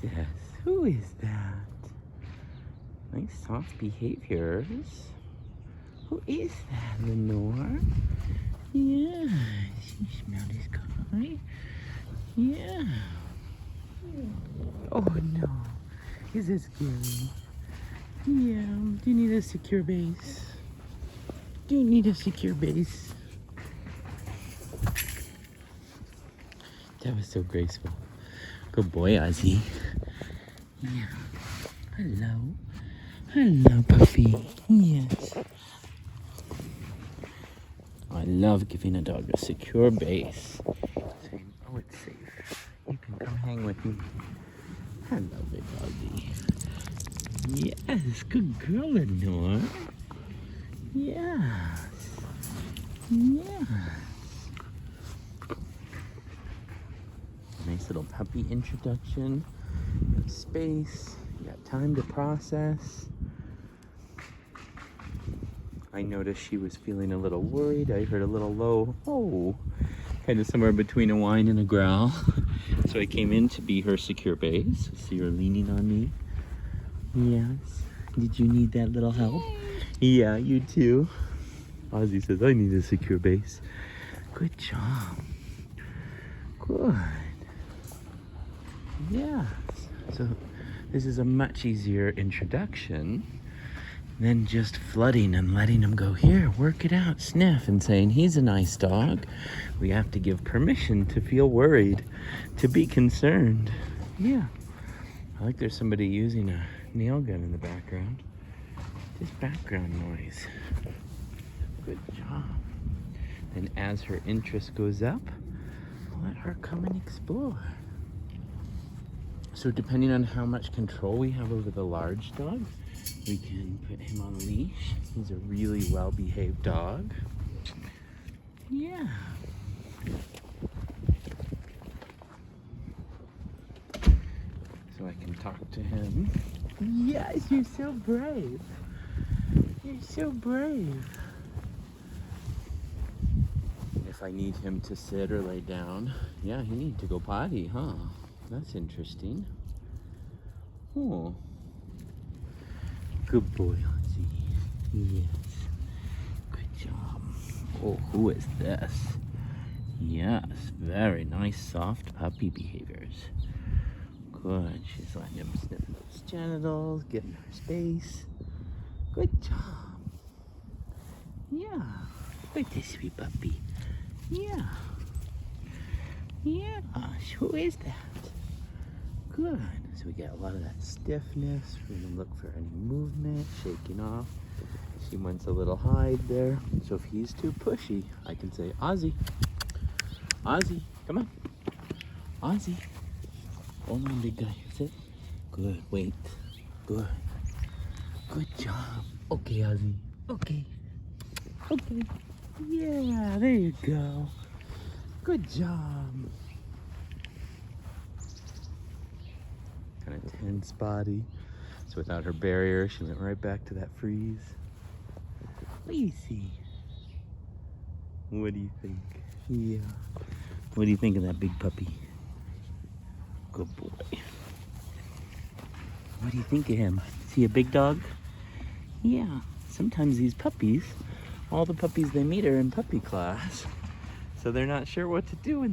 this? Who is that? Nice soft behaviors. Who is that, Lenore? Yeah, she smelled his guy. Yeah. Oh no, is this scary? Yeah, do you need a secure base? Do you need a secure base? That was so graceful. Good boy, Ozzy. Yeah. Hello. Hello, puppy. Yes. I love giving a dog a secure base. Saying, oh, it's safe. You can come hang with me. Hello, big doggy. Yes, good girl, Lenore. Yes. Yes. Nice little puppy introduction. You got space. You got time to process. I noticed she was feeling a little worried. I heard a little low, oh, kind of somewhere between a whine and a growl. So I came in to be her secure base. See her leaning on me. Yes. Did you need that little help? Yeah, you too. Ozzy says, I need a secure base. Good job. Good. Yeah. So this is a much easier introduction than just flooding and letting him go, here, work it out, sniff, and saying, he's a nice dog. We have to give permission to feel worried, to be concerned. Yeah. I like there's somebody using a nail gun in the background. Just background noise. Good job. And as her interest goes up, let her come and explore. So depending on how much control we have over the large dog, we can put him on a leash. He's a really well-behaved dog. Yeah. So I can talk to him. Yes, you're so brave. You're so brave. If I need him to sit or lay down, yeah, he needs to go potty, huh? That's interesting. Oh. Good boy, Ozzy. Yes. Good job. Oh, who is this? Yes, very nice, soft puppy behaviors. Good. She's letting him sniff those genitals, getting her space. Good job. Yeah. Look at this sweet puppy. Yeah. Yeah. Who is that? Good. So we get a lot of that stiffness. We're going to look for any movement, shaking off. She wants a little hide there. So if he's too pushy, I can say, Ozzy. Ozzy, come on. Ozzy. Hold on, big guy. Sit. Good. Wait. Good. Good job. Okay, Ozzy. Okay. Okay. Yeah, there you go. Good job. Kind of tense body. So without her barrier, she went right back to that freeze. What do you see? What do you think? Yeah. What do you think of that big puppy? Good boy. What do you think of him? Is he a big dog? Yeah. Sometimes these puppies, all the puppies they meet are in puppy class. So they're not sure what to do when